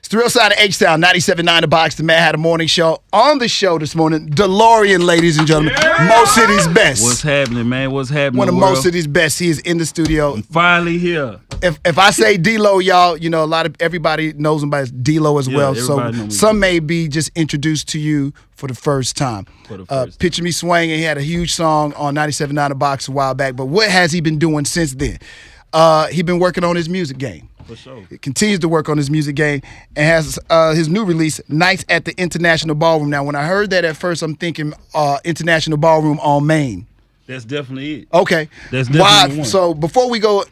Thrill Side of H-Town, 97.9 The Box, the Madd Hatta Morning Show. On the show this morning, Delorean, ladies and gentlemen. Yeah. Mo City's best. What's happening, man? What's happening, One of Mo City's best. He is in the studio. I'm finally here. If I say D-Lo, y'all, you know, everybody knows him by D-Lo as well. So some may be just introduced to you for the first time. Picture Me Swinging. He had a huge song on 97.9 The Box a while back. But what has he been doing since then? He been working on his music game. For sure. He continues to work on his music game and has his new release, Nights at the International Ballroom. Now, when I heard that at first, I'm thinking International Ballroom on Main. That's definitely it. Okay. That's definitely one. So before we go,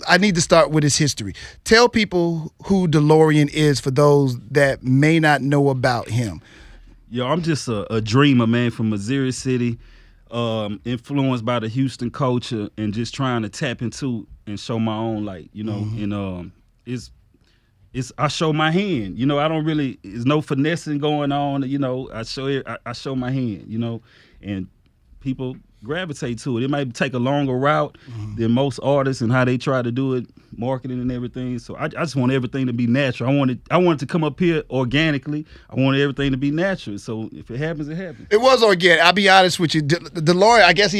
I need to start with his history. Tell people who Delorean is for those that may not know about him. Yo, I'm just a dreamer, man, from Missouri City, influenced by the Houston culture and just trying to tap into and show my own light, you know. And I show my hand, you know. I don't really, there's no finessing going on, you know. I show my hand, you know, and people gravitate to it. It might take a longer route than most artists and how they try to do it, marketing and everything. So I just want everything to be natural. I wanted to come up here organically. I wanted everything to be natural. So if it happens, it happens. It was organic. I'll be honest with you. Delorean, I guess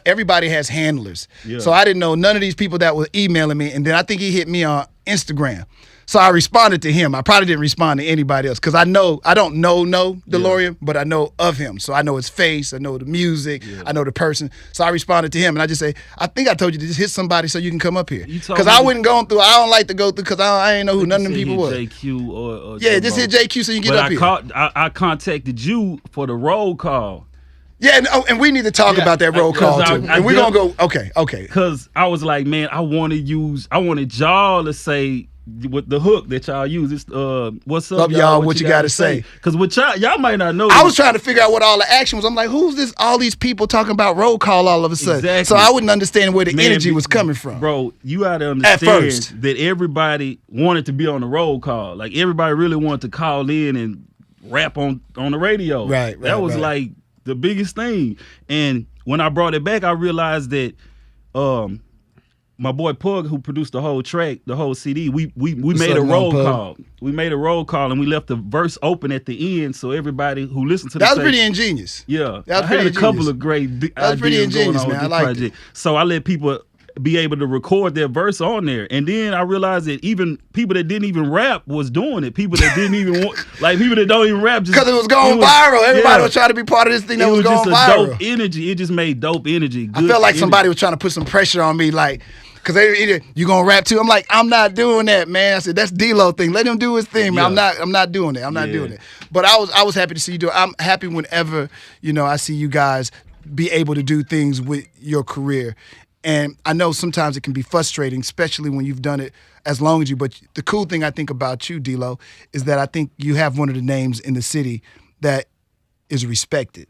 everybody has handlers. Yeah. So I didn't know none of these people that were emailing me. And then I think he hit me on Instagram. So I responded to him. I probably didn't respond to anybody else because I don't know Delorean, but I know of him. So I know his face, I know the music, I know the person. So I responded to him, and I just say, I think I told you to just hit somebody so you can come up here. Because I wouldn't go through. I don't like to go through because I ain't know who none of them people was. JQ or yeah, just hit JQ so you can get up here. I contacted you for the roll call. Yeah, and we need to talk about that roll call too. And we're gonna go. Okay. Because I was like, man, I wanted y'all to say. With the hook that y'all use, it's what's up, y'all? What you gotta say? Because what y'all might not know. I was trying to figure out what all the action was. I'm like, who's this? All these people talking about roll call all of a sudden. Exactly. So I wouldn't understand where the energy was coming from. Bro, you gotta understand that everybody wanted to be on the roll call. Like everybody really wanted to call in and rap on the radio. Right. That was like the biggest thing. And when I brought it back, I realized that my boy Pug, who produced the whole track, the whole CD, we made a roll call. We made a roll call and we left the verse open at the end so everybody who listened to that was pretty ingenious. Yeah, that was I had a couple of great ideas going on with the project. So I let people be able to record their verse on there, and then I realized that even people that didn't even rap was doing it. People that didn't even want, like people that don't even rap, because it was going viral. Everybody was trying to be part of this thing that was going viral. It was just a dope energy. It just made dope energy. Good I felt like somebody was trying to put some pressure on me, like. Cause you gonna rap too? I'm like, I'm not doing that, man. I said that's D-Lo thing. Let him do his thing, man. I'm not doing it. I'm not doing it. But I was happy to see you do it. I'm happy whenever I see you guys be able to do things with your career. And I know sometimes it can be frustrating, especially when you've done it as long as you. But the cool thing I think about you, D-Lo, is that I think you have one of the names in the city that is respected.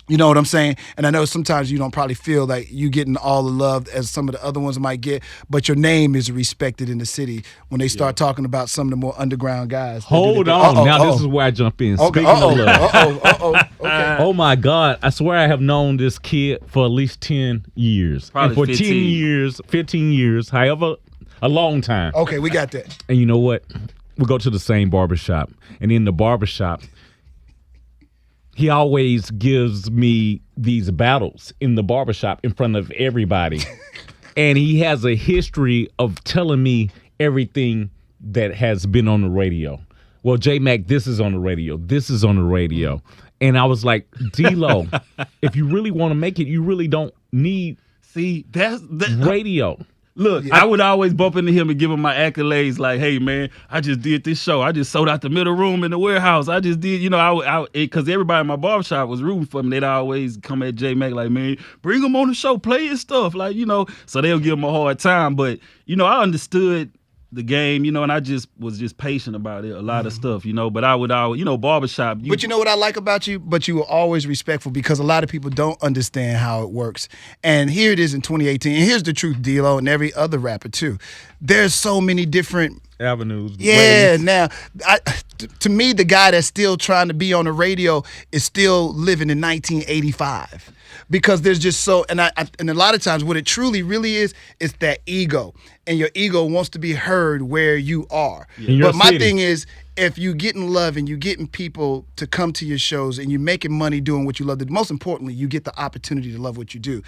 You know what I'm saying? And I know sometimes you don't probably feel like you getting all the love as some of the other ones might get, but your name is respected in the city when they start talking about some of the more underground guys. Hold on. Now this is where I jump in. Okay. Speaking of love. Okay. Oh my God. I swear I have known this kid for at least 10 years. Probably and for 15. 15 years, however, a long time. Okay, we got that. And you know what? We go to the same barbershop. And in the barbershop, he always gives me these battles in the barbershop in front of everybody. And he has a history of telling me everything that has been on the radio. Well, J-Mac, this is on the radio. This is on the radio. And I was like, D-Lo, if you really want to make it, you really don't need radio. Look, I would always bump into him and give him my accolades like, hey, man, I just did this show. I just sold out the middle room in the warehouse. I just did, because everybody in my barbershop was rooting for me. They'd always come at J-Mac like, man, bring him on the show, play his stuff. Like, so they'll give him a hard time. But, I understood the game, and I just was patient about it, a lot of stuff, but I would always, barbershop. But you know what I like about you? But you were always respectful because a lot of people don't understand how it works. And here it is in 2018. And here's the truth, D-Lo, and every other rapper too. There's so many different avenues. Yeah, ways. Now, to me, the guy that's still trying to be on the radio is still living in 1985. because there's just so and and a lot of times what it truly really is that ego, and your ego wants to be heard where you are. In your But my city. thing is, if you getting love and you getting people to come to your shows and you making money doing what you love, most importantly, you get the opportunity to love what you do.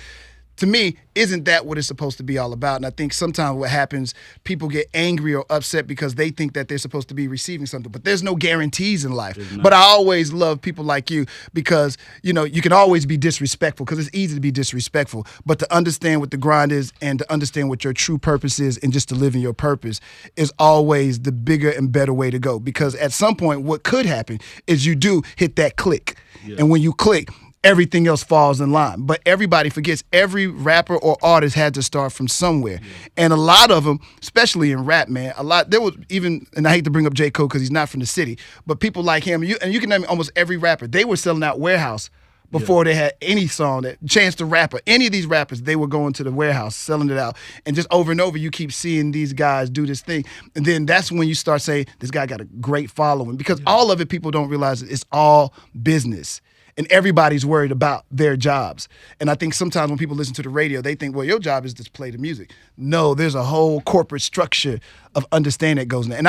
To me, isn't that what it's supposed to be all about? And I think sometimes what happens, people get angry or upset because they think that they're supposed to be receiving something. But there's no guarantees in life. But I always love people like you because, you know, you can always be disrespectful because it's easy to be disrespectful. But to understand what the grind is and to understand what your true purpose is and just to live in your purpose is always the bigger and better way to go. Because at some point, what could happen is you do hit that click. Yeah. And when you click, everything else falls in line. But everybody forgets every rapper or artist had to start from somewhere. Yeah. And a lot of them, especially in rap, man, there was even, and I hate to bring up J. Cole because he's not from the city, but people like him, and you can name almost every rapper, they were selling out Warehouse before they had any song that Chance the Rapper, any of these rappers, they were going to the Warehouse, selling it out. And just over and over, you keep seeing these guys do this thing. And then that's when you start saying, this guy got a great following. Because all of it, people don't realize it's all business. And everybody's worried about their jobs. And I think sometimes when people listen to the radio, they think, well, your job is to play the music. No, there's a whole corporate structure of understanding that goes in there. And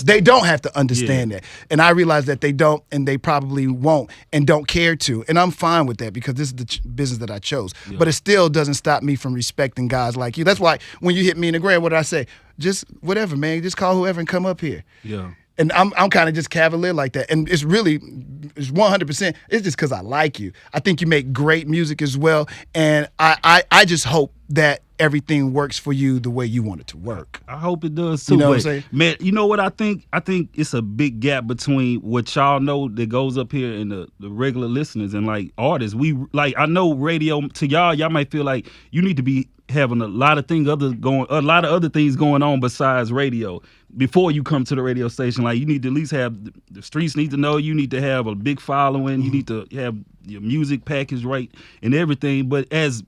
they don't have to understand that. And I realize that they don't, and they probably won't, and don't care to. And I'm fine with that because this is the business that I chose. Yeah. But it still doesn't stop me from respecting guys like you. That's why when you hit me in the gram, what did I say? Just whatever, man. Just call whoever and come up here. Yeah. And I'm kind of just cavalier like that. And it's 100%, it's just because I like you. I think you make great music as well. And I just hope that everything works for you the way you want it to work. I hope it does too. You know what I'm saying? Man, you know what I think? I think it's a big gap between what y'all know that goes up here and the regular listeners and like artists. I know radio to y'all might feel like you need to be having a lot of other things going on besides radio before you come to the radio station. Like you need to at least have the streets need to know, you need to have a big following, you need to have your music package right and everything. But as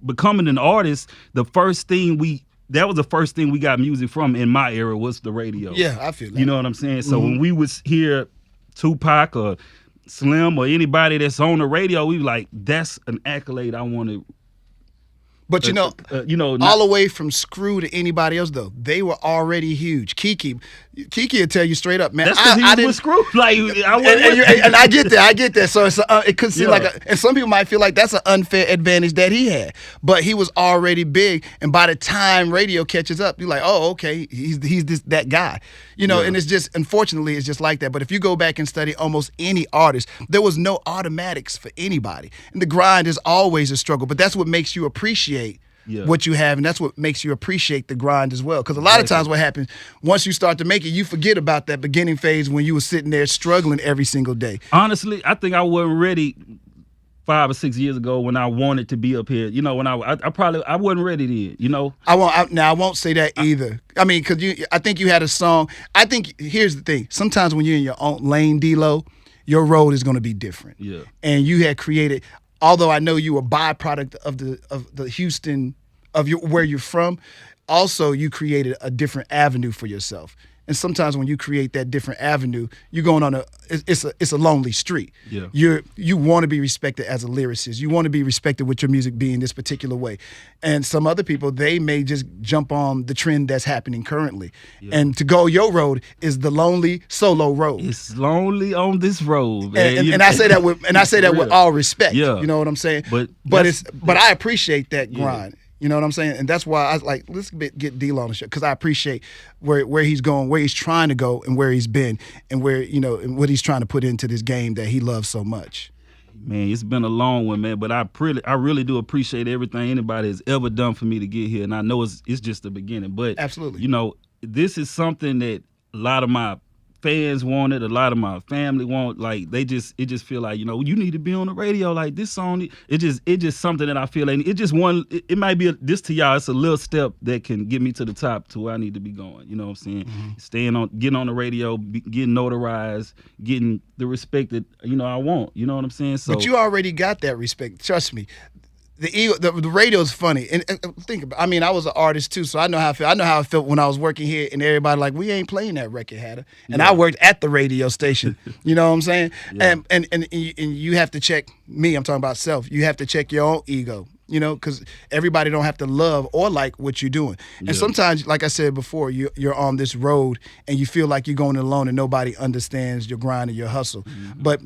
becoming an artist, that was the first thing we got music from in my era was the radio. Yeah, I feel that. You know what I'm saying? So when we was hear Tupac or Slim or anybody that's on the radio, we like, that's an accolade I want to. But all the way from Screw to anybody else, though, they were already huge. Kiki will tell you straight up, man. That's because he was with Screw. Like, and I get that. So it could seem like, and some people might feel like that's an unfair advantage that he had. But he was already big, and by the time radio catches up, you're like, oh, okay, he's that guy. And it's just, unfortunately, it's just like that. But if you go back and study almost any artist, there was no automatics for anybody. And the grind is always a struggle, but that's what makes you appreciate what you have, and that's what makes you appreciate the grind as well. Because a lot of times what happens, once you start to make it, you forget about that beginning phase when you were sitting there struggling every single day. Honestly, I think I wasn't ready 5 or 6 years ago when I wanted to be up here. When I wasn't ready then, I won't say that either. I mean, because I think you had a song. I think, here's the thing. Sometimes when you're in your own lane, D-Lo, your road is going to be different. Yeah. And you had created, although I know you were a byproduct of the Houston, where you're from, also you created a different avenue for yourself. And sometimes when you create that different avenue, you're going on it's a lonely street. Yeah. You want to be respected as a lyricist. You want to be respected with your music being this particular way. And some other people, they may just jump on the trend that's happening currently. Yeah. And to go your road is the lonely solo road. It's lonely on this road, man. And I say that with all respect. Yeah. You know what I'm saying? But I appreciate that grind. You know what I'm saying? And that's why I was like, let's get D-Lo on the show, because I appreciate where he's going, where he's trying to go, and where he's been, and where, and what he's trying to put into this game that he loves so much. Man, it's been a long one, man, but I really do appreciate everything anybody has ever done for me to get here, and I know it's just the beginning. But absolutely, this is something that a lot of my fans wanted, a lot of my family want. Like it just feel like, you need to be on the radio, like this song. It just something that I feel like it might be this to y'all. It's a little step that can get me to the top to where I need to be going. You know what I'm saying? Mm-hmm. Getting on the radio, getting notarized, getting the respect that I want. You know what I'm saying? So, but you already got that respect. Trust me. the radio's funny, and think about. I mean, I was an artist too, so I know how I feel. I know how I felt when I was working here, and everybody like, we ain't playing that record, Hatta. And I worked at the radio station. You know what I'm saying? Yeah. And you have to check me. I'm talking about self. You have to check your own ego. You know, because everybody don't have to love or like what you're doing. And sometimes, like I said before, you're on this road and you feel like you're going alone and nobody understands your grind and your hustle. But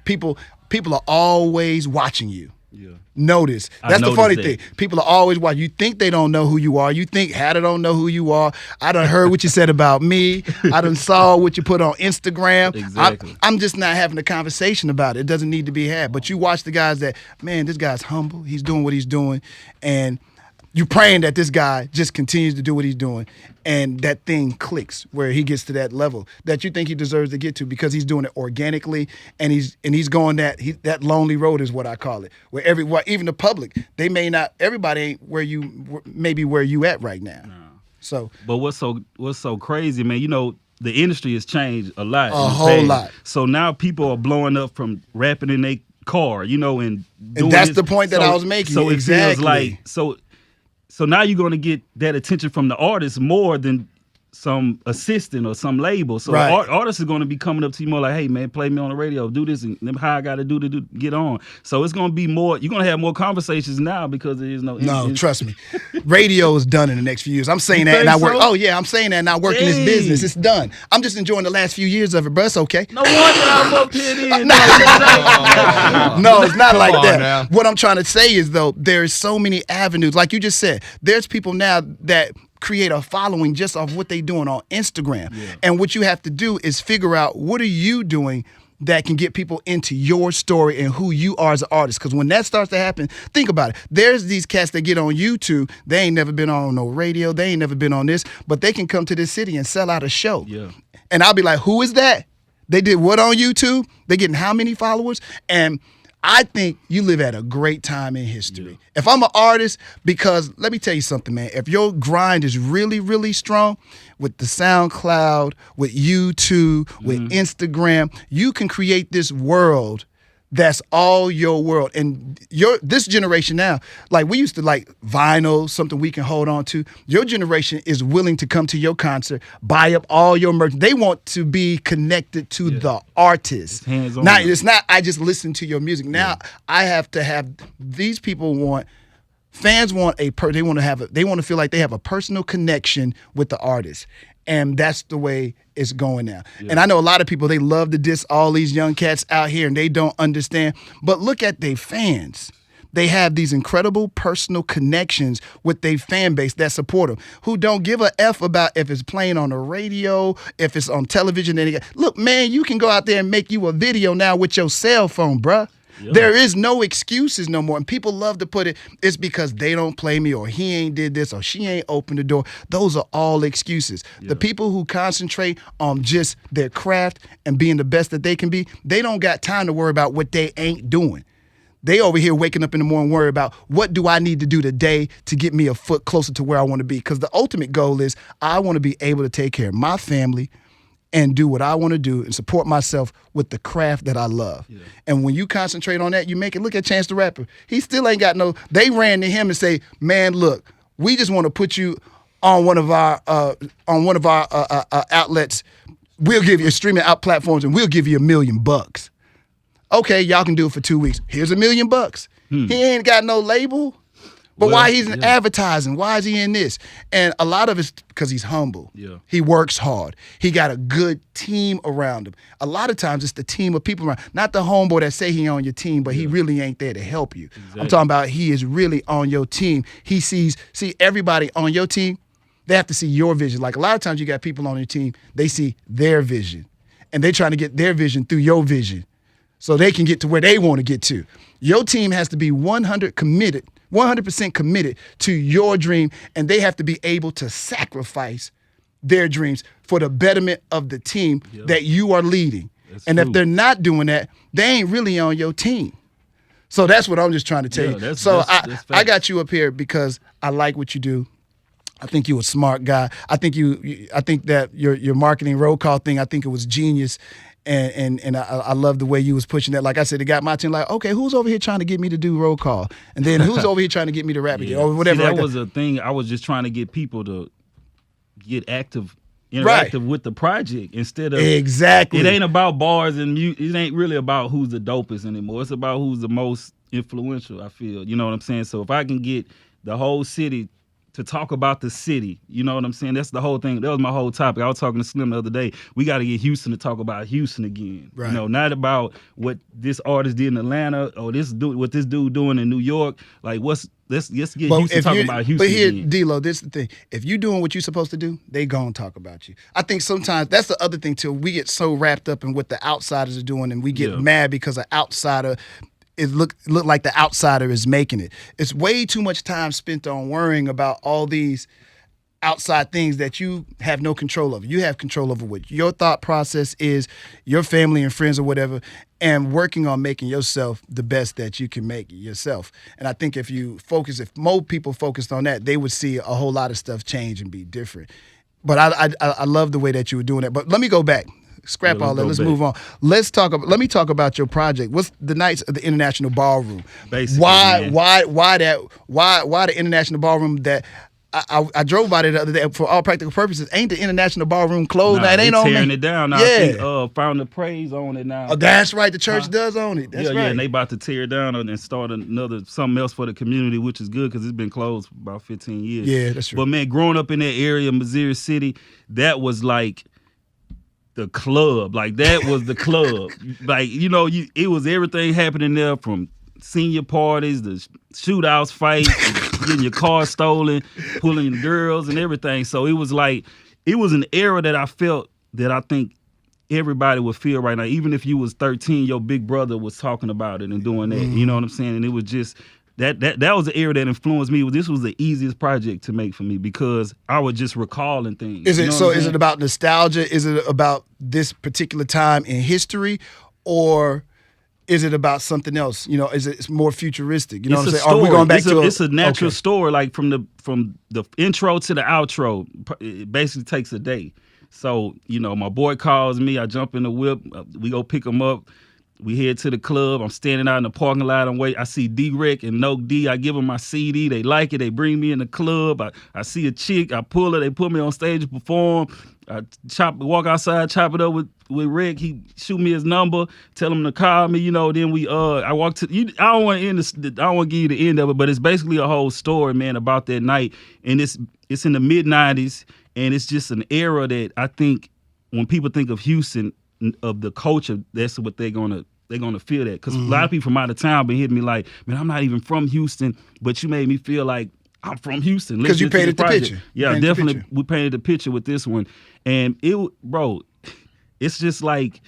people are always watching you. Yeah. Notice. That's the funny thing. People are always watching. You think they don't know who you are. You think Hatta don't know who you are. I done heard what you said about me. I done saw what you put on Instagram. Exactly. I'm just not having a conversation about it. It doesn't need to be had. But you watch the guys that, man, this guy's humble. He's doing what he's doing. And you're praying that this guy just continues to do what he's doing and that thing clicks where he gets to that level that you think he deserves to get to because he's doing it organically and he's going that lonely road is what I call it, where even the public, they may not, everybody ain't where you at right now. No. So, but what's so crazy, man, you know, the industry has changed a lot. A whole lot. So now people are blowing up from rapping in their car, you know, and that's the point that I was making. So it feels like so now you're going to get that attention from the artist more than some assistant or some label. So artists are going to be coming up to you more like, hey, man, play me on the radio, do this, and how I got to do to get on. So it's going to be more, you're going to have more conversations now because there is no... No, trust me. Radio is done in the next few years. I'm saying that and I work... So? Oh, yeah, I'm saying that and I work in this business. It's done. I'm just enjoying the last few years of it, bro. It's okay. No wonder I'm up here. No, it's not like that. Now. What I'm trying to say is, though, there's so many avenues. Like you just said, there's people now that create a following just off what they doing on Instagram. Yeah. And what you have to do is figure out what are you doing that can get people into your story and who you are as an artist. Because when that starts to happen, think about it. There's these cats that get on YouTube. They ain't never been on no radio. They ain't never been on this. But they can come to this city and sell out a show. Yeah. And I'll be like, who is that? They did what on YouTube? They getting how many followers? And I think you live at a great time in history. Yeah. If I'm an artist, because let me tell you something, man. If your grind is really, really strong with the SoundCloud, with YouTube, with Instagram, you can create this world that's all your world. And this generation now, like we used to like vinyl, something we can hold on to. Your generation is willing to come to your concert, buy up all your merch. They want to be connected to the artist. Now, it's not, I just listen to your music. Now I have to have, these people fans want they want to feel like they have a personal connection with the artist. And that's the way it's going now. Yeah. And I know a lot of people, they love to diss all these young cats out here and they don't understand. But look at their fans. They have these incredible personal connections with their fan base that support them, who don't give a F about if it's playing on the radio, if it's on television. Look, man, you can go out there and make you a video now with your cell phone, bruh. Yeah. There is no excuses no more. And people love to put it's because they don't play me or he ain't did this or she ain't opened the door. Those are all excuses. Yeah. The people who concentrate on just their craft and being the best that they can be, they don't got time to worry about what they ain't doing. They over here waking up in the morning worry about what do I need to do today to get me a foot closer to where I want to be. Because the ultimate goal is I want to be able to take care of my family and do what I want to do and support myself with the craft that I love. Yeah. And when you concentrate on that, you make it. Look at Chance the Rapper. He still ain't got they ran to him and say, man, look, we just want to put you on one of our outlets. We'll give you streaming out platforms and we'll give you $1 million. Okay, y'all can do it for 2 weeks. Here's $1 million. He ain't got no label. But why he's in advertising? Why is he in this? And a lot of it's because he's humble. Yeah. He works hard. He got a good team around him. A lot of times it's the team of people around. Not the homeboy that say he on your team, but he really ain't there to help you. Exactly. I'm talking about he is really on your team. He see everybody on your team, they have to see your vision. Like a lot of times you got people on your team, they see their vision. And they trying to get their vision through your vision so they can get to where they want to get to. Your team has to be 100% committed to your dream, and they have to be able to sacrifice their dreams for the betterment of the team that you are leading. That's true. If they're not doing that, they ain't really on your team. So that's what I'm just trying to tell you. I got you up here because I like what you do. I think you're a smart guy. I think I think that your marketing roll call thing, I think it was genius. And I love the way you was pushing that. Like I said, it got my team like, okay, who's over here trying to get me to do roll call? And then who's over here trying to get me to rap again or whatever. See, that like was a thing. I was just trying to get people to get interactive with the project instead of exactly. It ain't about bars and music. It ain't really about who's the dopest anymore. It's about who's the most influential, I feel. You know what I'm saying? So if I can get the whole city to talk about the city, you know what I'm saying? That's the whole thing. That was my whole topic. I was talking to Slim the other day. We got to get Houston to talk about Houston again. Right. You know, not about what this artist did in Atlanta or what this dude doing in New York. Like, let's get Houston talking about Houston. But here, again. D-Lo, this is the thing. If you doing what you're supposed to do, they gonna talk about you. I think sometimes that's the other thing too. We get so wrapped up in what the outsiders are doing, and we get mad because an outsider. It look like the outsider is making it. It's way too much time spent on worrying about all these outside things that you have no control over. You have control over what your thought process is, your family and friends or whatever, and working on making yourself the best that you can make yourself. And I think if more people focused on that, they would see a whole lot of stuff change and be different. But I love the way that you were doing that. But let me go back. Scrap all that. Let's move on. Let me talk about your project. What's the Nights of the International Ballroom? Basically, why the International Ballroom that I drove by it the other day for all practical purposes. Ain't the International Ballroom closed? Nah, It ain't on tearing me. it down now. Yeah. I think Found the Praise on it now. Oh, that's right. The church does own it. That's right. Yeah, and they about to tear it down and start something else for the community, which is good because it's been closed for about 15 years. Yeah, that's true. But man, growing up in that area, Missouri City, that was like the club. Like that was the club. Like, you know, it was everything happening there from senior parties, the shootouts, fights, getting your car stolen, pulling girls and everything. So it was an era that I felt that I think everybody would feel right now. Even if you was 13, your big brother was talking about it and doing that. You know what I'm saying? And it was just that was the era that influenced me. This was the easiest project to make for me because I was just recalling things. Is it about nostalgia? Is it about this particular time in history, or is it about something else? You know, it's more futuristic? You know what I'm saying? Are we going back it's a natural story. Like from the intro to the outro, it basically takes a day. So, you know, my boy calls me. I jump in the whip. We go pick him up. We head to the club. I'm standing out in the parking lot. I'm waiting. I see D-Rec and No D. I give them my CD. They like it. They bring me in the club. I see a chick. I pull her. They put me on stage to perform. I walk outside, chop it up with Rick. He shoot me his number, tell him to call me. You know. Then I walk to. I don't want to I don't want to give you the end of it, but it's basically a whole story, man, about that night. And it's in the mid-90s, and it's just an era that I think when people think of Houston, of the culture, that's what they're gonna feel that. Because a lot of people from out of town been hitting me like, man, I'm not even from Houston, but you made me feel like I'm from Houston. Because you painted the picture. Yeah, definitely. We painted the picture with this one. And it's just like,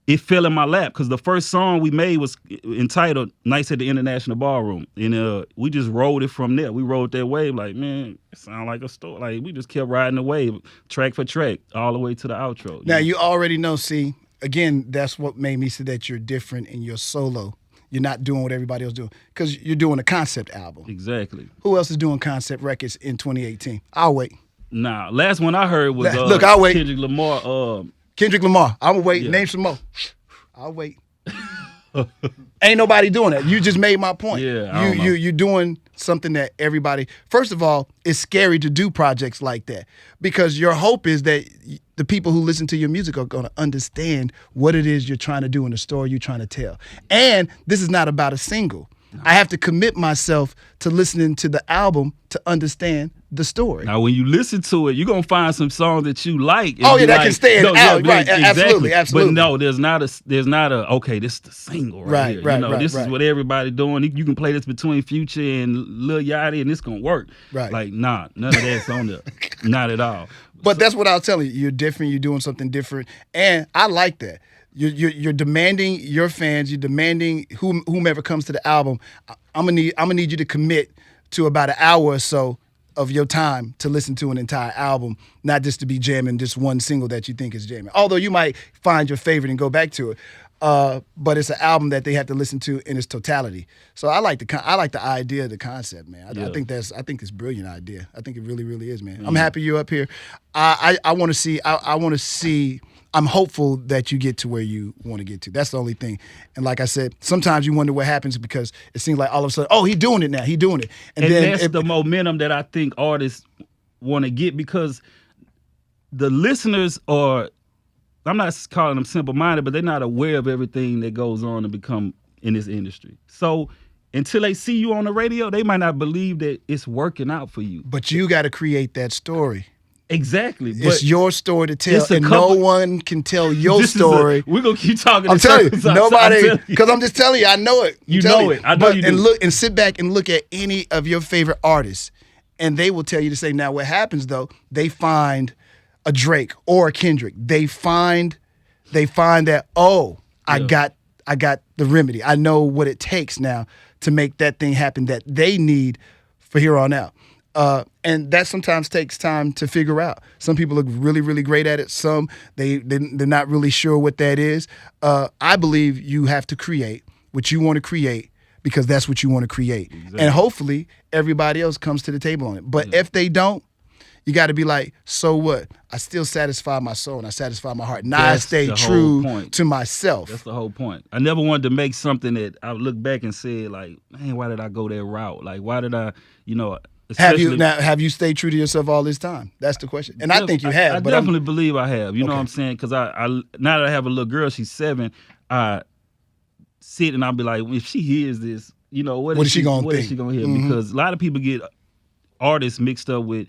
it fell in my lap because the first song we made was entitled Nights at the International Ballroom. And we just rode it from there. We rode that wave like, man, it sound like a story. Like, we just kept riding the wave, track for track, all the way to the outro. Now, you already know, see, again, that's what made me say that you're different in your solo. You're not doing what everybody else doing because you're doing a concept album. Exactly. Who else is doing concept records in 2018? I'll wait. Nah, last one I heard was Look, I'll wait. Kendrick Lamar. Kendrick Lamar. I'm gonna wait. Yeah. Name some more. I'll wait. Ain't nobody doing that. You just made my point. Yeah, you're doing something that everybody. First of all, it's scary to do projects like that because your hope is that the people who listen to your music are going to understand what it is you're trying to do in the story you're trying to tell. And this is not about a single. I have to commit myself to listening to the album to understand the story. Now, when you listen to it, you're going to find some songs that you like. Oh, yeah, that can stand out. Right, absolutely. But no, there's not a okay, this is the single right here. Right, you know, this is what everybody doing. You can play this between Future and Lil Yachty, and it's going to work. Right. Like, nah, none of that's on there. Not at all. But that's what I was telling you. You're different. You're doing something different. And I like that. You're demanding your fans. You're demanding whomever comes to the album. I'm gonna need you to commit to about an hour or so of your time to listen to an entire album, not just to be jamming just one single that you think is jamming. Although you might find your favorite and go back to it. but it's an album that they have to listen to in its totality. So I like the idea, the concept, man. I think it's a brilliant idea. I think it really, really is, man. I'm happy you're up here. I want to see. I want to see. I'm hopeful that you get to where you want to get to. That's the only thing. And like I said, sometimes you wonder what happens because it seems like all of a sudden, oh, he's doing it now. He's doing it. And then that's the momentum that I think artists want to get, because the listeners are, I'm not calling them simple-minded, but they're not aware of everything that goes on to become in this industry. So until they see you on the radio, they might not believe that it's working out for you. But you got to create that story. Exactly. It's your story to tell, and no one can tell your story. We're going to keep talking. I'm telling you, nobody, because I'm just telling you, I know it. You know it. I know you do. And look, and sit back and look at any of your favorite artists, and they will tell you the same. Now, what happens, though, they find a Drake or a Kendrick. They find that, I got the remedy. I know what it takes now to make that thing happen that they need for here on out. And that sometimes takes time to figure out. Some people look really, really great at it. Some, they're not really sure what that is. I believe you have to create what you want to create because that's what you want to create. Exactly. And hopefully everybody else comes to the table on it. But if they don't, you got to be like, so what? I still satisfy my soul and I satisfy my heart. Now I stay true to myself. That's the whole point. I never wanted to make something that I would look back and say, like, man, why did I go that route? Like, why did I, Have you stayed true to yourself all this time? That's the question. And I think you have. I definitely believe I have. You know what I'm saying? Because I now that I have a little girl, she's 7, I sit and I'll be like, if she hears this, what is she going to think? What is she going to hear? Mm-hmm. Because a lot of people get artists mixed up with,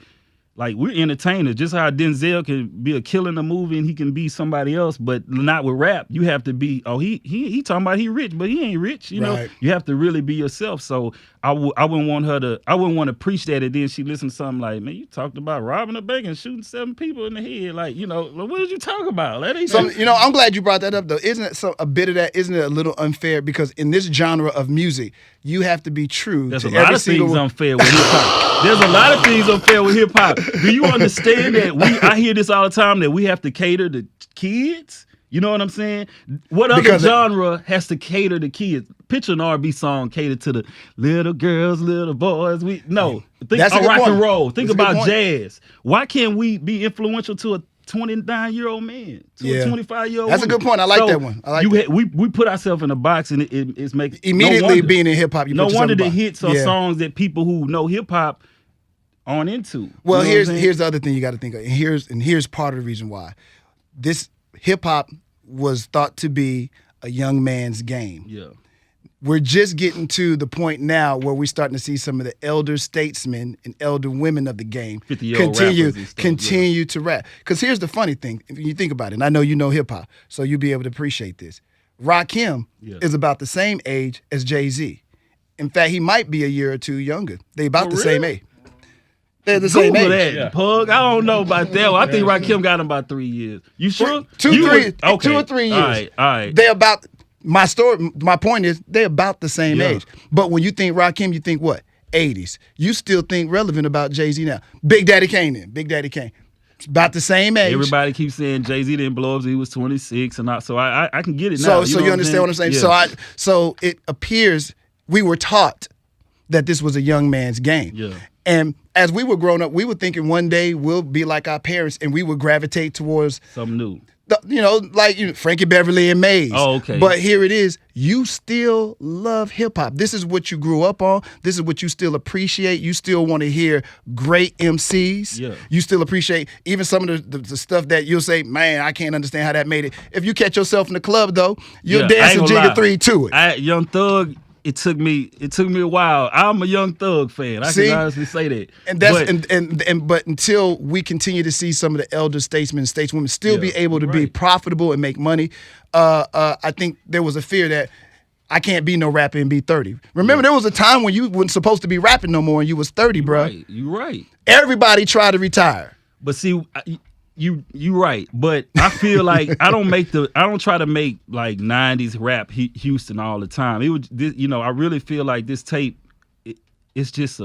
like, we're entertainers. Just how Denzel can be a killer in a movie and he can be somebody else, but not with rap. You have to be, he talking about he rich, but he ain't rich. Right. You have to really be yourself. So I wouldn't want to preach that, and then she listen to something like, man, you talked about robbing a bank and shooting 7 people in the head. Like, what did you talk about? That ain't I'm glad you brought that up, though. Isn't it a bit of that? Isn't it a little unfair? Because in this genre of music, you have to be true. There's a lot of things unfair with hip hop. There's a lot of things unfair with hip hop. Do you understand that I hear this all the time, that we have to cater to kids? You know what I'm saying? What other genre has to cater to kids? Picture an R&B song catered to the little girls, little boys. Think about rock and roll. Think about jazz. Why can't we be influential to a 29-year-old man, to a 25-year-old That's woman? A good point. I like that one. We put ourselves in a box, and it's making immediately being in hip hop. No wonder the hits are songs that people who know hip hop aren't into. Well, here's the other thing you got to think of, and here's part of the reason why this hip hop was thought to be a young man's game. Yeah. We're just getting to the point now where we're starting to see some of the elder statesmen and elder women of the game continue to rap. Because here's the funny thing, if you think about it, and I know you know hip hop, so you'll be able to appreciate this. Rakim is about the same age as Jay-Z. In fact, he might be a year or 2 younger. They about the same age. They're the same age. Pug. I don't know about that one. I think Rakim got him about 3 years. You sure? 2 or 3 years. All right. They're about my point is they're about the same age. But when you think Rakim, you think what? 80s. You still think relevant about Jay-Z now. Big Daddy Kane. It's about the same age. Everybody keeps saying Jay-Z didn't blow up until he was 26 and not. So I can get it now. So you understand what I'm saying? Yeah. So it appears we were taught that this was a young man's game. Yeah. And as we were growing up, we were thinking one day we'll be like our parents and we would gravitate towards something new. Frankie Beverly and Maze. Oh, okay. But here it is. You still love hip hop. This is what you grew up on. This is what you still appreciate. You still want to hear great MCs. Yeah. You still appreciate even some of the stuff that you'll say, man, I can't understand how that made it. If you catch yourself in the club, though, you'll dance a Jigga 3 to it. Young Thug. It took me a while. I'm a Young Thug fan. I can honestly say that. And but until we continue to see some of the elder statesmen and stateswomen still be able to be profitable and make money, I think there was a fear that I can't be no rapper and be 30. Remember, there was a time when you weren't supposed to be rapping no more and you was 30, bro. Right. You right. Everybody tried to retire. But see, you right, but I feel like I don't try to make like 90s rap Houston all the time. I really feel like this tape, it's just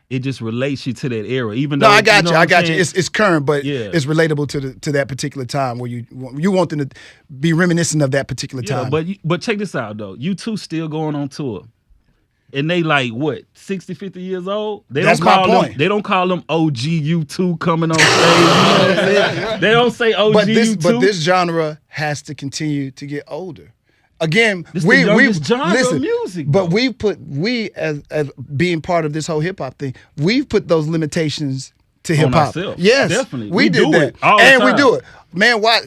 it just relates you to that era. Even No, though I got know you. what I I'm got you. saying? It's current, but Yeah. it's relatable to that particular time where you want them to be reminiscent of that particular time. But check this out though. U2 still going on tour. And they like what, 60, 50 years old? That's my point. They don't call them OG U2 coming on stage. You know what I'm saying? They don't say OG U2. But this genre has to continue to get older. Again, This we the youngest genre listen, of music. but though. we as being part of this whole hip hop thing, we've put those limitations to hip hop. ourselves. Yes, Definitely. we did do that, it all the and we time. do it. Man, why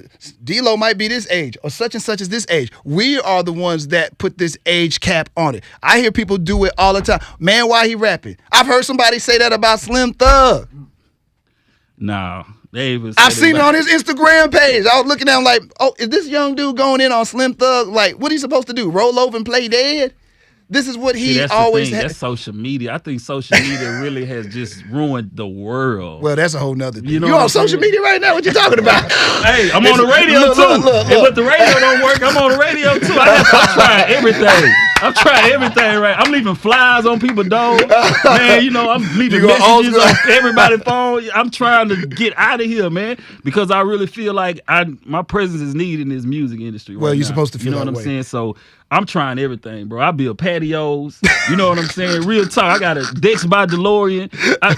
D-Lo might be this age or such and such is this age. We are the ones that put this age cap on it. I hear people do it all the time. Man, why he rapping? I've heard somebody say that about Slim Thug. Nah. They even I've said seen it on his Instagram page. I was looking at him like, oh, is this young dude going in on Slim Thug? Like, what he supposed to do? Roll over and play dead? This is what he that's always the thing. had. That's social media. I think social media really has just ruined the world. Well, that's a whole nother thing. You know You what on I'm social saying? media right now? What you talking about? Hey, I'm on the radio Look, too. look. And but the radio don't work, I'm on the radio too. I'm trying everything. I'm trying everything right. I'm leaving flyers on people's doors. Man, you know, I'm leaving You go old messages school. on everybody's phone. I'm trying to get out of here, man, because I really feel like my presence is needed in this music industry right Well, you're now. supposed to feel You know that what I'm way. saying? So I'm trying everything, bro. I build patios. You know what I'm saying? Real talk. I got a Dex by Delorean.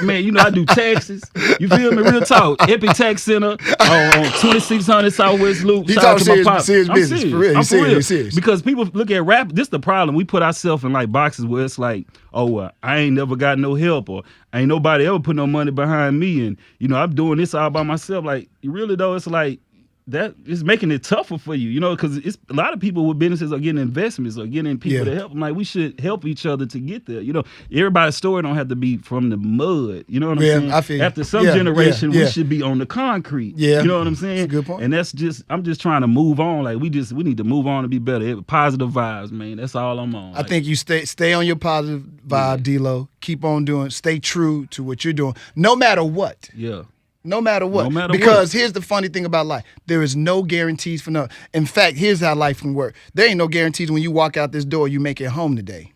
Man, you know, I do taxes. You feel me? Real talk. Epic Tax Center on 2600 Southwest Loop. He Shout out talking to my serious pops. business. I'm For real. I'm He's serious. Because people look at rap. This the problem. We put ourselves in like boxes where it's like, oh, well, I ain't never got no help, or ain't nobody ever put no money behind me, and you know, I'm doing this all by myself. Like, really though, it's like that is making it tougher for you, you know, because it's a lot of people with businesses are getting investments or getting people to help them. Like, we should help each other to get there. You know, everybody's story don't have to be from the mud. You know what I'm saying? I feel you. After some generation, we should be on the concrete. Yeah. You know what I'm saying? That's a good point. And that's just, I'm just trying to move on. Like, we need to move on to be better. Positive vibes, man. That's all I'm on. I think you stay on your positive vibe, D-Lo. Keep on doing. Stay true to what you're doing, no matter what. Yeah. No matter what. No matter because what. here's the funny thing about life. There is no guarantees for nothing. In fact, here's how life can work. There ain't no guarantees when you walk out this door, you make it home today.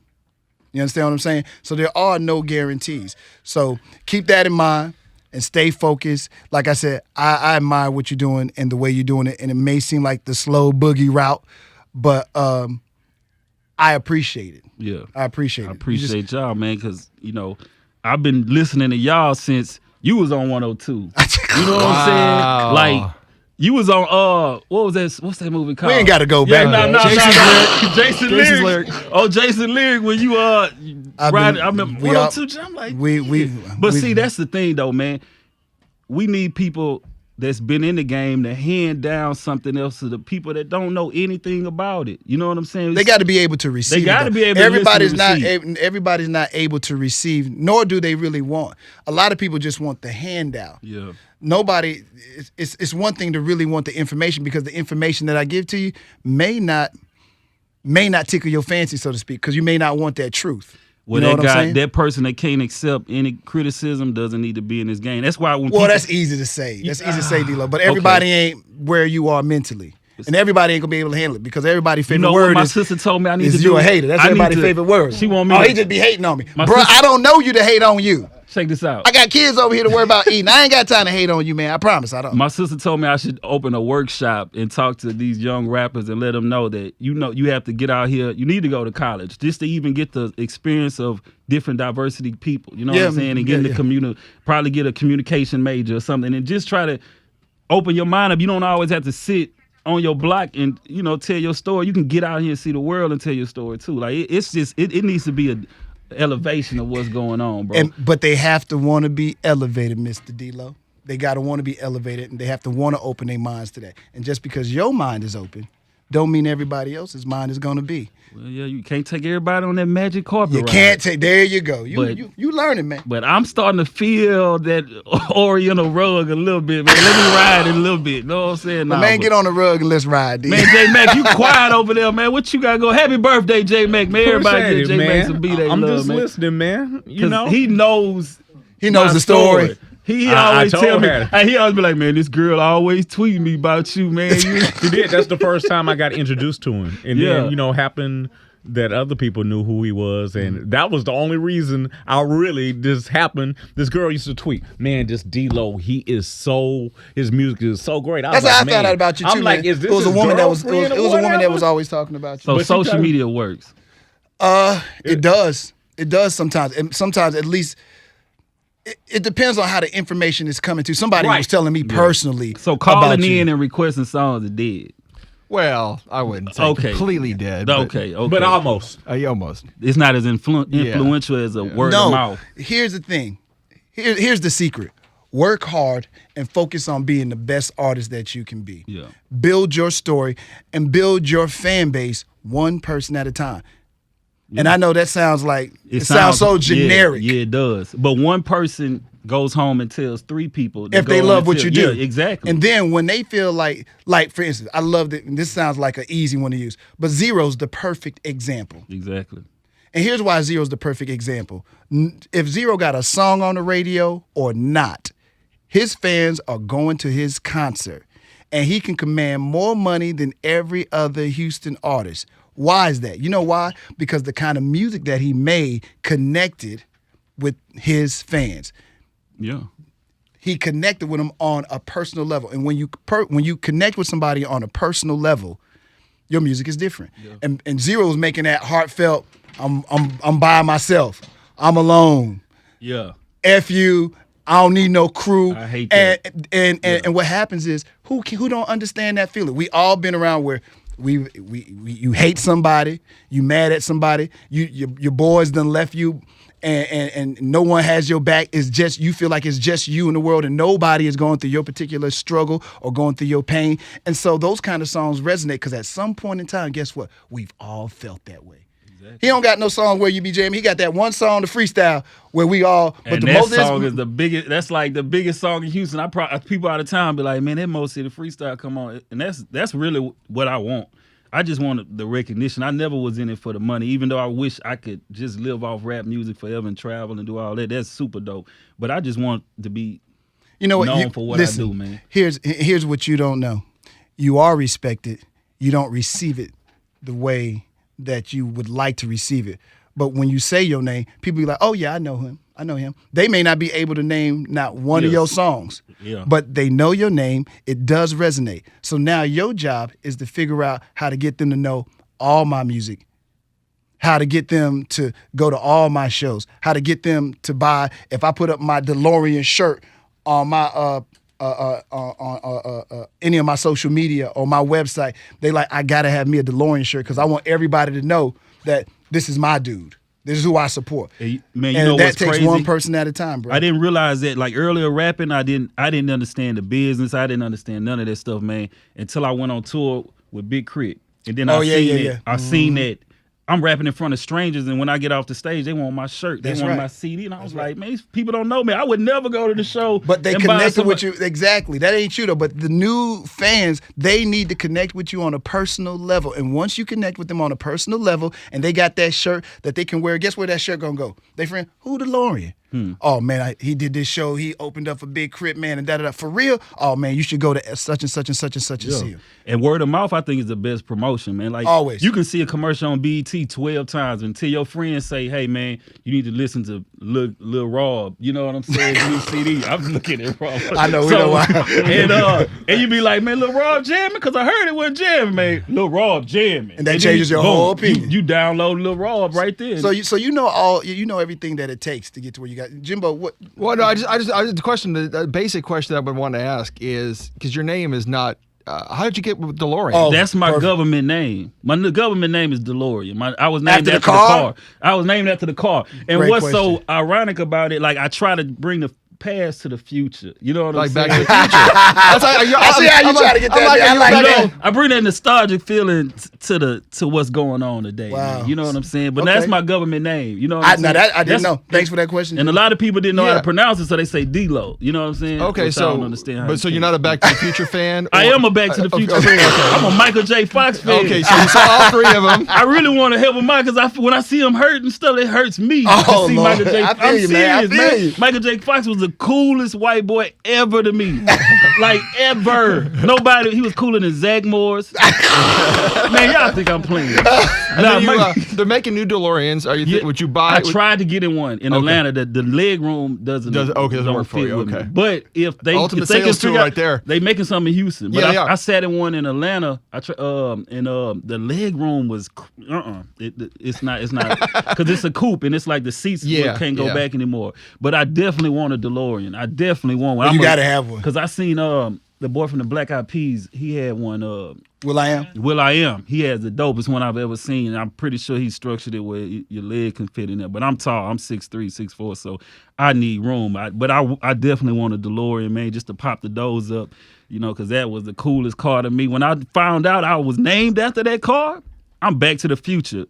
You understand what I'm saying? So there are no guarantees. So keep that in mind and stay focused. Like I said, I admire what you're doing and the way you're doing it. And it may seem like the slow boogie route, but I appreciate it. Yeah. I appreciate it. I appreciate y'all, man, because, you know, I've been listening to y'all since you was on 102. You know what I'm saying? Like, you was on what was that? What's that movie called? We ain't got to go back. Jason Lyric. Oh, Jason Lyric. When you I remember 102. I'm like, but see, that's the thing though, man. We need people that's been in the game to hand down something else to the people that don't know anything about it. You know what I'm saying? They got to be able to receive. They got to be able. Everybody's to not. receive. Everybody's not able to receive, nor do they really want. A lot of people just want the handout. Yeah. Nobody. It's one thing to really want the information, because the information that I give to you may not tickle your fancy, so to speak, because you may not want that truth. Well, you know what I'm saying? that person that can't accept any criticism doesn't need to be in this game. That's why when that's easy to say. That's easy to say, D-Lo. But everybody ain't where you are mentally. And everybody ain't gonna be able to handle it, because everybody's favorite word my is, sister told me I need is to you do a hater. That's everybody's favorite word. She want me he just be hating on me. Bro, sister- I don't know you to hate on you. Check this out. I got kids over here to worry about eating. I ain't got time to hate on you, man. I promise I don't. My sister told me I should open a workshop and talk to these young rappers and let them know that, you know, you have to get out here. You need to go to college just to even get the experience of different diversity people. You know what I'm saying? And get in the community, probably get a communication major or something, and just try to open your mind up. You don't always have to sit on your block and, you know, tell your story. You can get out here and see the world and tell your story too. Like, it's just, it needs to be a elevation of what's going on, bro. But they have to want to be elevated, Mr. D-Lo. They got to want to be elevated, and they have to want to open their minds to that. And just because your mind is open, don't mean everybody else's mind is going to be. Well, yeah, you can't take everybody on that magic carpet You ride. can't take. There you go. But- You learning, man. But I'm starting to feel that Oriental rug a little bit, man. Let me ride it a little bit. You know what I'm saying? But man, get on the rug and let's ride, D. Man, J Mac, you quiet over there, man. What you got go? Happy birthday, J Mac, man. Everybody Appreciate give J it, Mac man. some B-Day I'm love, just man. listening, man. You 'Cause know, he knows knows my the story. He I always told tell me, her. and he always be like, man, this girl always tweet me about you, man. he did. That's the first time I got introduced to him, and Yeah. then happened. that other people knew who he was, and that was the only reason I really this happened. This girl used to tweet, "Man, this D-Lo, his music is so great." That's how I found out about you too. I'm like, man. is this it was a his woman that was girlfriend it or was a woman that was whatever? always talking about you. So social media works. It does. It does sometimes, and sometimes at least. It depends on how the information is coming to. Somebody was telling me personally. So calling you. in and requesting songs are dead. Well, I wouldn't say completely dead. Okay. But almost. Almost. It's not as influential as a word of mouth. Here's the thing. Here's the secret. Work hard and focus on being the best artist that you can be. Yeah. Build your story and build your fan base one person at a time. And I know that sounds like it sounds so generic. Yeah, it does. But one person goes home and tells 3 people if they love what you do. Yeah, exactly. And then when they feel like for instance, I love that. And this sounds like an easy one to use, but Zero's the perfect example. Exactly. And here's why Zero's the perfect example. If Zero got a song on the radio or not, his fans are going to his concert, and he can command more money than every other Houston artist. Why is that? You know why? Because the kind of music that he made connected with his fans. Yeah. He connected with them on a personal level. And when you connect with somebody on a personal level, your music is different. Yeah. And Zero was making that heartfelt, I'm by myself. I'm alone. Yeah. F you. I don't need no crew. I hate that. And what happens is who don't understand that feeling? We all been around where you hate somebody, you mad at somebody, your boys done left you, and no one has your back. It's just you feel like it's just you in the world, and nobody is going through your particular struggle or going through your pain. And so those kind of songs resonate because at some point in time, guess what? We've all felt that way. Exactly. He don't got no song where you be jamming. He got that one song, the freestyle, where we all. And but that song is the biggest. That's like the biggest song in Houston. People out of town be like, man, that Mo City freestyle come on, and that's really what I want. I just want the recognition. I never was in it for the money, even though I wish I could just live off rap music forever and travel and do all that. That's super dope. But I just want to be known for what I do, man. Here's what you don't know. You are respected. You don't receive it the way that you would like to receive it. But when you say your name, people be like, oh, yeah, I know him. I know him. They may not be able to name not one of your songs, but they know your name. It does resonate. So now your job is to figure out how to get them to know all my music, how to get them to go to all my shows, how to get them to buy. If I put up my Delorean shirt on my any of my social media or my website, they like, I gotta have me a Delorean shirt because I want everybody to know that this is my dude. This is who I support. Hey, man, and know that what's takes crazy? one person at a time, bro. I didn't realize that. Like earlier rapping, I didn't understand the business. I didn't understand none of that stuff, man, until I went on tour with Big Crit. And then I seen that I'm rapping in front of strangers, and when I get off the stage, they want my shirt. They want my CD. And I was like, man, these people don't know me. I would never go to the show. But they connected with you. Exactly. That ain't you, though. But the new fans, they need to connect with you on a personal level. And once you connect with them on a personal level, and they got that shirt that they can wear, guess where that shirt going to go? They friend, who Delorean? Oh, man, he did this show. He opened up a Big Crit, man, and da-da-da. For real? Oh, man, you should go to such and such and such and such and see him. And word of mouth, I think, is the best promotion, man. Like, always. You can see a commercial on BET 12 times until your friends say, hey, man, you need to listen to Lil Rob. You know what I'm saying? New CD. I'm looking at Rob. I know, we know why. And you be like, man, Lil Rob jamming? Because I heard it wasn't jamming, man. Lil Rob jamming. And that changes your whole opinion. You download Lil Rob right there. So you know everything that it takes to get to where you got. Jimbo, what? Well, no, the basic question that I would want to ask is, because your name is not, how did you get with DeLorean? Oh, that's my government name. My government name is DeLorean. I was named after the car. I was named after the car. And Great what's question. so ironic about it, like I try to bring the past to the future. You know what I'm saying? Back to the future. I see how you try to get that. I bring that nostalgic feeling to what's going on today. Wow. Man. You know what I'm saying? But that's my government name. You know what I'm saying? I didn't know. Thanks for that question. And a lot of people didn't know how to pronounce it, so they say D-Lo. You know what I'm saying? Okay, so I don't understand how so you're not a Back to the Future fan? I am a Back to the Future fan. I'm a Michael J. Fox fan. Okay, so you saw all 3 of them. I really want to help him out because when I see him hurting stuff, it hurts me. Oh, see Lord. Michael J. I feel I'm you, serious, man. I feel you. Michael J. Fox was the coolest white boy ever to me. Like, ever. Nobody, he was cooler than Zach Morris. Man, y'all think I'm playing. They're making new DeLoreans. Would you buy? I tried to get in one in Atlanta. The leg room doesn't work for you. Okay. But if they ultimate if they sales can tool right there. they making something in Houston. But Yeah, I sat in one in Atlanta. The leg room was it's not because it's a coupe and it's like the seats can't go back anymore. But I definitely want a DeLorean. I definitely want one. You gotta have one. Because I seen the boy from the Black Eyed Peas. He had one. Will I Am? Will I Am. He has the dopest one I've ever seen. I'm pretty sure he structured it where your leg can fit in there. But I'm tall. I'm 6'3", 6'4", so I need room. But I definitely want a DeLorean, man, just to pop the doors up, because that was the coolest car to me. When I found out I was named after that car, I'm Back to the Future,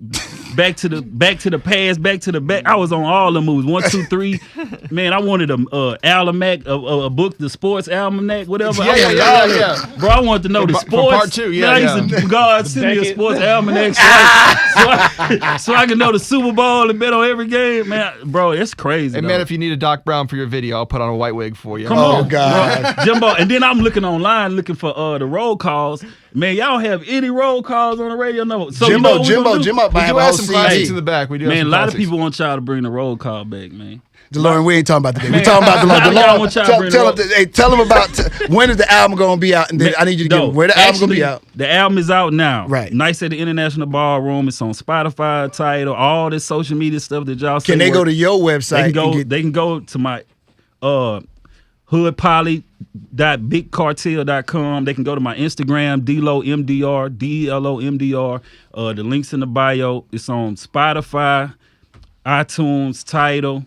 back to the past, back to the back. I was on all the movies, 1, 2, 3. Man, I wanted a almanac, a book, the sports almanac, whatever. Yeah. Bro, I wanted to know the sports. For part 2, Man, I used to God send me a sports almanac so I can know the Super Bowl and bet on every game. Man, bro, it's crazy. And man, if you need a Doc Brown for your video, I'll put on a white wig for you. Come on, Oh God, bro. Jimbo. And then I'm looking online looking for the roll calls. Man, y'all have any roll calls on the radio? No. So Jimbo might We have do a whole have some CD. classics in the back. We do. Man, have a some lot of classics. people want y'all to bring the roll call back, man. DeLorean, we ain't talking about today. Man, We're talking about y'all DeLorean. want y'all to bring Tell them about when is the album going to be out, and then I need you to give where the album going to be out. The album is out now. Right. Nice at the International Ballroom. It's on Spotify, Tidal, all this social media stuff that y'all say. Can they go to your website? They can go to my hoodpoly.bigcartel.com. They can go to my Instagram, DeLoMDR, DeLoMDR. The link's in the bio. It's on Spotify, iTunes, Tidal,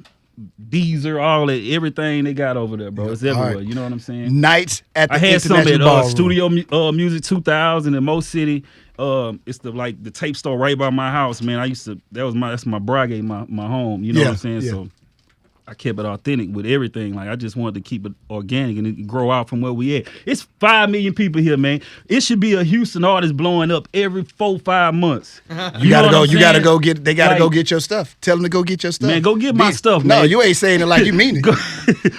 Deezer, all that, everything they got over there, bro. It's everywhere. right. You know what I'm saying? Nights at the I had some International at Ballroom. Studio Music 2000 in Mo City. It's the tape store right by my house, man. That's my brigade, my home. You know what I'm saying? Yeah. So I kept it authentic with everything. Like, I just wanted to keep it organic and it grow out from where we at. It's 5 million people here, man. It should be a Houston artist blowing up every 4-5 months. You gotta go. You gotta go get. They gotta Like, go get your stuff. Tell them to go get your stuff. Man, go get my stuff, No, man. you ain't saying it like you mean it.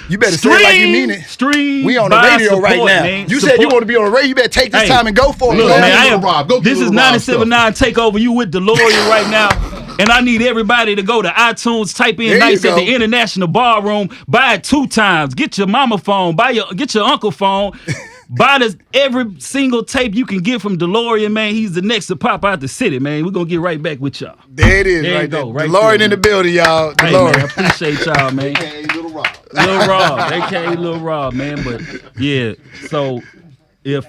You better say it like you mean it. Stream. We on the buy, radio right support, now. man. You said you want to be on the radio. You better take this Hey, time and go for it. Look, man. man, Go this get is Lil Rob 97.9 Takeover. You with DeLorean right now. And I need everybody to go to iTunes, type in There you Nights at go. the International Ballroom, buy it 2 times. Get your mama phone, get your uncle phone. Buy every single tape you can get from DeLorean, man. He's the next to pop out the city, man. We're going to get right back with y'all. There it is, There you right there. go, right DeLorean there, in the man. building, y'all. Hey, man, I DeLorean. appreciate y'all, man. Hey, Little Rob. Lil Rob, aka Lil Rob, man. But yeah, so if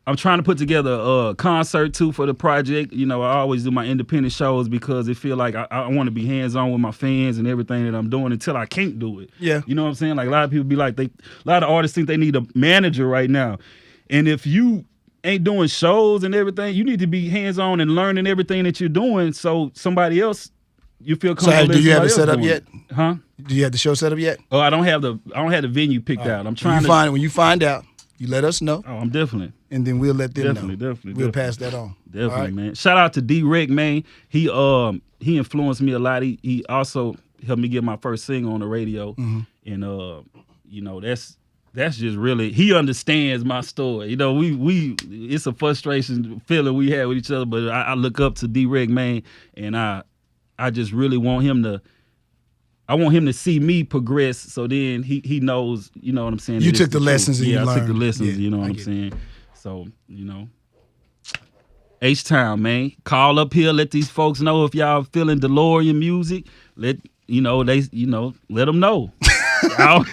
I'm trying to put together a concert too for the project, I always do my independent shows because it feel like I want to be hands on with my fans and everything that I'm doing until I can't do it. Yeah. You know what I'm saying? Like, a lot of people be like, a lot of artists think they need a manager right now, and if you ain't doing shows and everything, you need to be hands on and learning everything that you're doing so somebody else. You feel So, comfortable. do you have it somebody set up else yet? doing it. Huh? Do you have the show set up yet? Oh, I don't have the venue picked out. I'm trying to. When you find out, you let us know, Oh, I'm definitely. and then we'll let them Definitely, know. definitely, We'll definitely. pass that on. Definitely, All right? man. Shout out to D-Rec, man. He influenced me a lot. He also helped me get my first single on the radio. Mm-hmm. And that's just really, he understands my story. We it's a frustration feeling we had with each other, but I look up to D-Rec, man, and I just really want him to see me progress, so then he knows, you know what I'm saying? You that took it's the truth. lessons and you I took the learned. lessons, Yeah, you know I what I'm get it. saying? So, H-Town, man. Call up here, let these folks know if y'all feeling DeLorean music. Let them know. All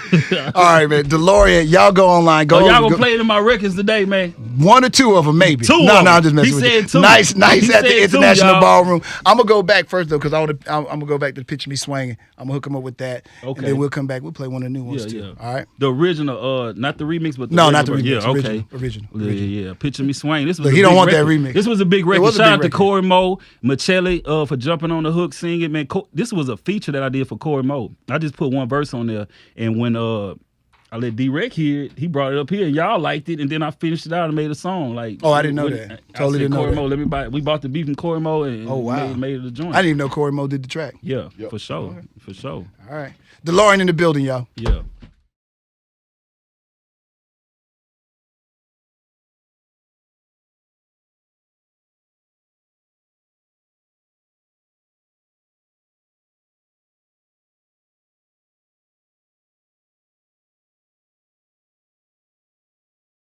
right, man. DeLorean, y'all go online. Go. So y'all gonna go- play it in my records today, man. 1 or 2 of them, maybe. Two No, of I'm them. just messing He with you. said 2. Nice He at the said 2, International y'all. Ballroom. I'm gonna go back first though, because I'm gonna go back to Picture Me Swinging. I'm gonna hook him up with that. Okay. And then we'll come back. We'll play one of the new ones Yeah, too. yeah. All right. The original, not the remix, but the No, not the original. remix. Yeah, okay. Original. Yeah. Picture Me Swing. This was Look, a he don't big want that record. remix. This was a big record. was a Shout big out to record. Corey Mo, Michelli, for jumping on the hook, singing. Man, this was a feature that I did for Corey Mo. I just put one verse on there, and when I let D-Rec hear it, he brought it up here, and y'all liked it, and then I finished it out and made a song. Like, Oh, I didn't know that. Totally didn't know Corey that. Mo, let me buy it. We bought the beat from Corey Mo, and Oh, wow. made it a joint. I didn't even know Corey Mo did the track. Yeah, for sure, for sure. All right. DeLorean in the building, y'all. Yeah.